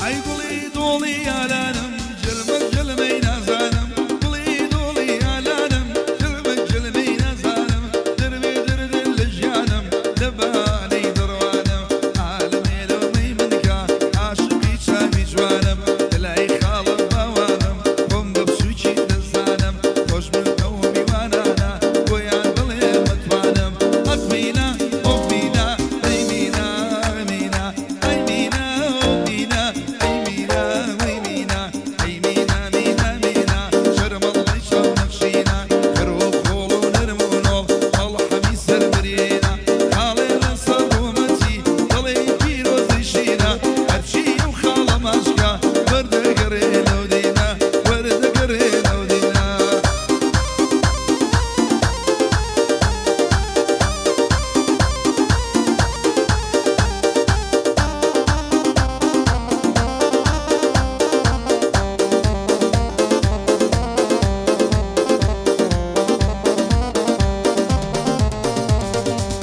عيدولي دولي يا لانم جلمك جلمي نازانم دولي دولي يا لانم جلمك جلمي نازانم دربي درد الجانم لبالي دروانم عالمي لو مي منك عاشقي شامي جوانم تلاقي خالق بوانم قم ببسوشي نزانم خوش من قومي وانانا ويا دولي متوانم أفينا أفينا أيمينا أيمينا أيمينا أفينا أيمينا أيمينا أيمينا مينا مينا شرم الله يشوف نفسينا كروب خولو نرمونو الله حميس سربرينا خالينا صدومتي ضلي جيرو زيشينا هرشي وخالة ماشكا ورد قرينا ودينا ورد قرينا ودينا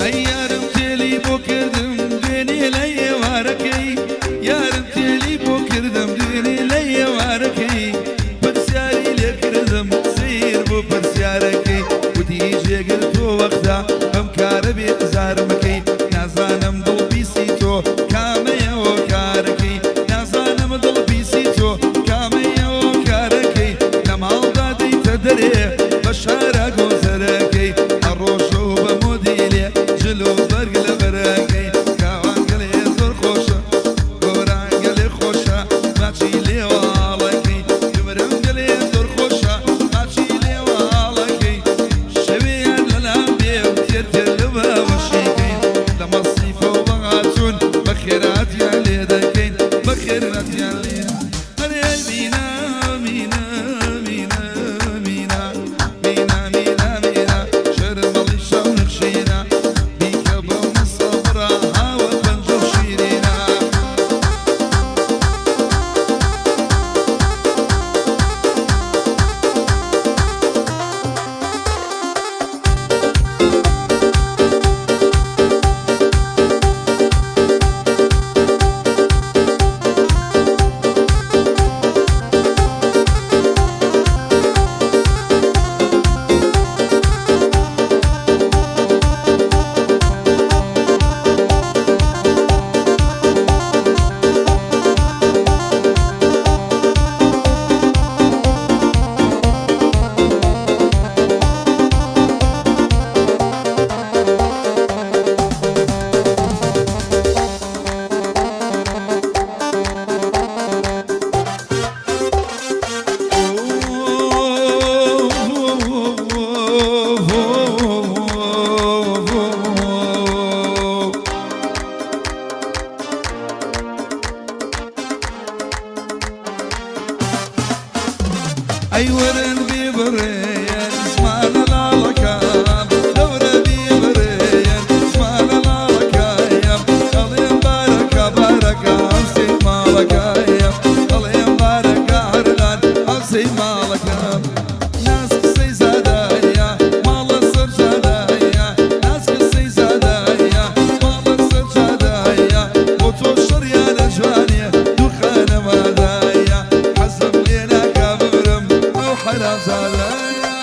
أي يارم تيلي بوكردم ديني لي واركي يارم تيلي بوكردم ديني لي واركي برسياري لكردم سير بو برسياركي وديجي قلتو وقتا بمكاربي زارمكي نازانم دل بيسيتو كامي وكاركي نازانم دل بيسيتو كامي وكاركي نمال دادي تدري بشارة قوزركي الروشو بموديلي جلو برق لبراكي كوان قلي زور خوشة قوران قلي خوشة ماشي لي والكي جمرم قلي زور خوشة ماشي لي والكي شبيه للأنبياء وتيرتر لبا وشيكي لما الصيفة وبغاتون بخيرات يالي داكين بخيرات يالي مينا مينا مينا مينا مينا مينا مينا شرم الله يشوف نخشينا بيك بوم الصبرة هوا بنجر شيرينا أي ورن ببريان اسمعنا لالكام دورة ببريان اسمعنا لالكايام الله مباركة باركة أمسي مالكايام الله مباركة عرلان أمسي مالكام ناس قصي زادايا مال الصر جادايا ناس قصي زادايا مال الصر جادايا وتوشر يا لجوانيا دخان مادايا حزم لينا كبرم حرام زادايا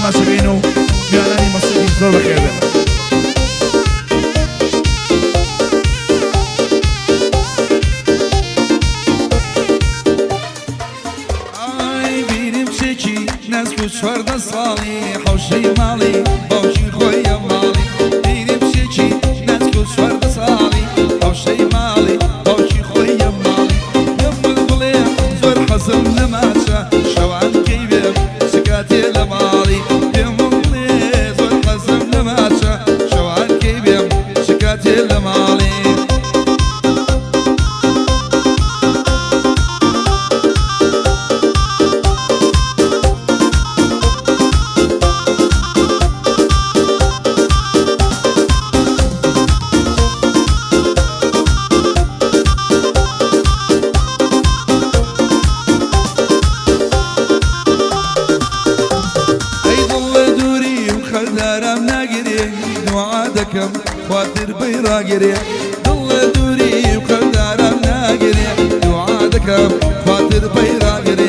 تەماشەکەین و میوانانی مەسیحی زۆر بەخێر بێن. نزک و 14 ساڵی حەوشەی ماڵی باوکی خۆیە ماڵی بینی بچێکی نزک و 14 ساڵی حەوشەی ماڵی باوکی خۆیە ماڵی پێم بڵێ زۆر حەزم لە ماچە شەوانکەی بێم سکاتێ لە ماڵی پێم بڵێ زۆر حەزم لە ماچە شەوانکەی بێم سکاتێ لە ماڵی خاطر بيراقري ضل دوري وخدارم ناقري دعادك خاطر بيراقري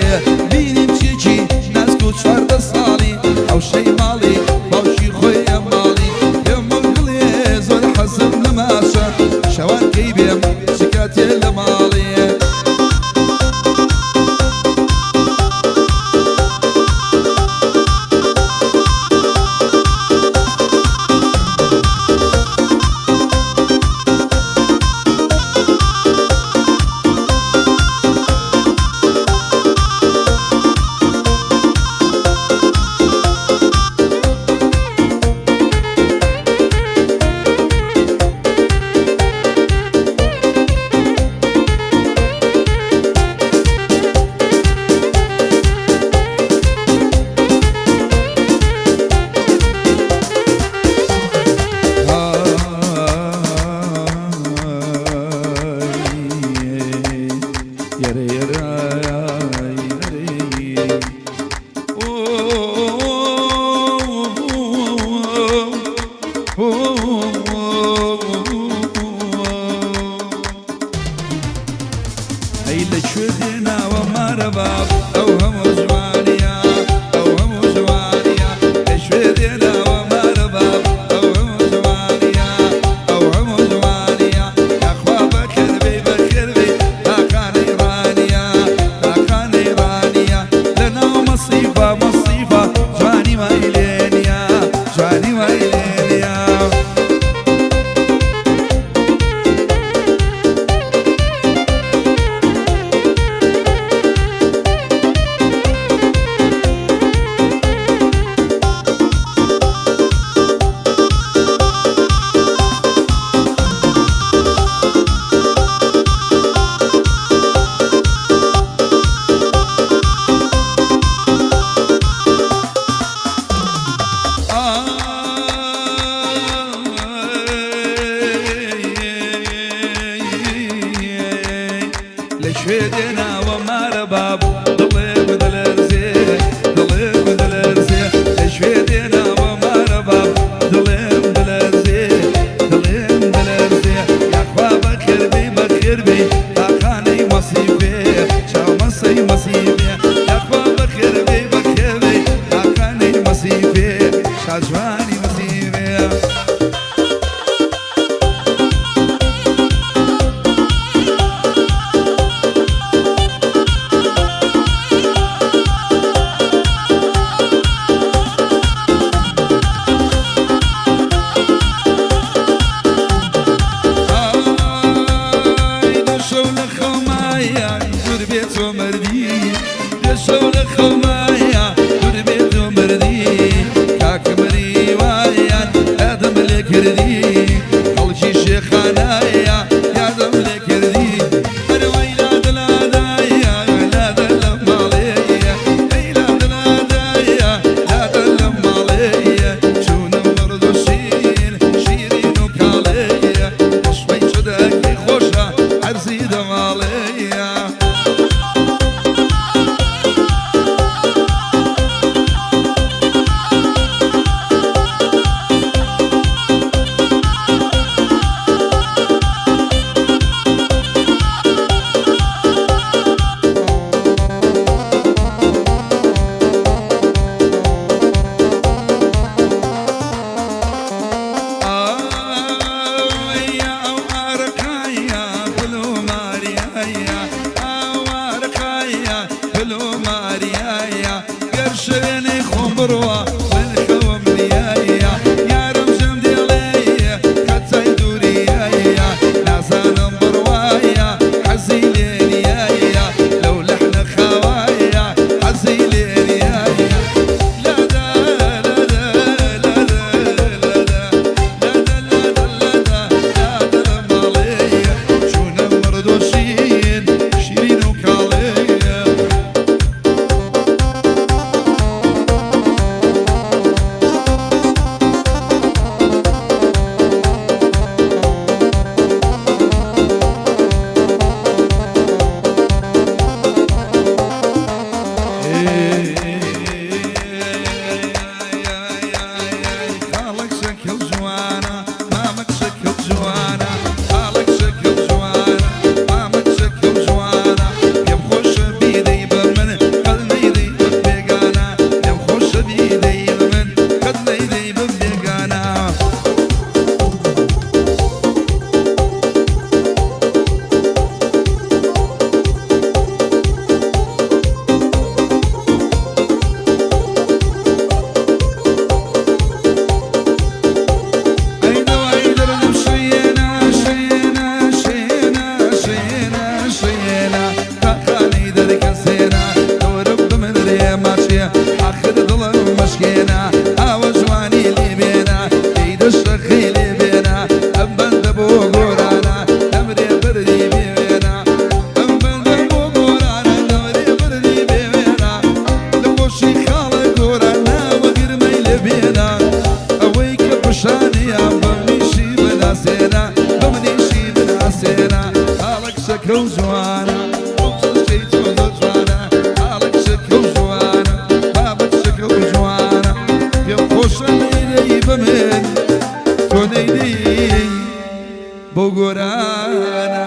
بيني مشيكي ناس كوت 14 صالي او شي مالي باوشي خويا مالي يم قلي زور حسب لماشا شوان كيبيم سكاتي لمالي شو لخو مايا دور بيتو مردي كاك مري بروا من خوم ليايا يا رمشم ديالي خدتي دوريايا نازانم بروايا حزيلين يايا لو لحن خوايا حزيلين يايا لا لا لا لا لا لا لا لا ماليا شونا مردوشين شيرين وكاليا خالك شكل جوانا مامك شكل جوانا خالك شكل جوانا مامك شكل جوانا يا مخوش بيدي بمن خلني يدي ببيقانا يا مخوش بيدي بمن خلني يدي ببيقانا آخر ظلم مشكينا هوا جواني اللي بينا ايد الشخي اللي بينا أبن ذبو قرانا أمري بردي بينا أبن ذبو قرانا أمري بردي بينا لبوشي خالق قرانا وغير ميل بينا أويك بشاني بمنيشي بناسينا بمنيشي بناسينا خالق شكل جوانا وبشي تفضل جوانا خالق شكل جوانا جوانا يا خوش ليلي بمن تونيدي بوغورانا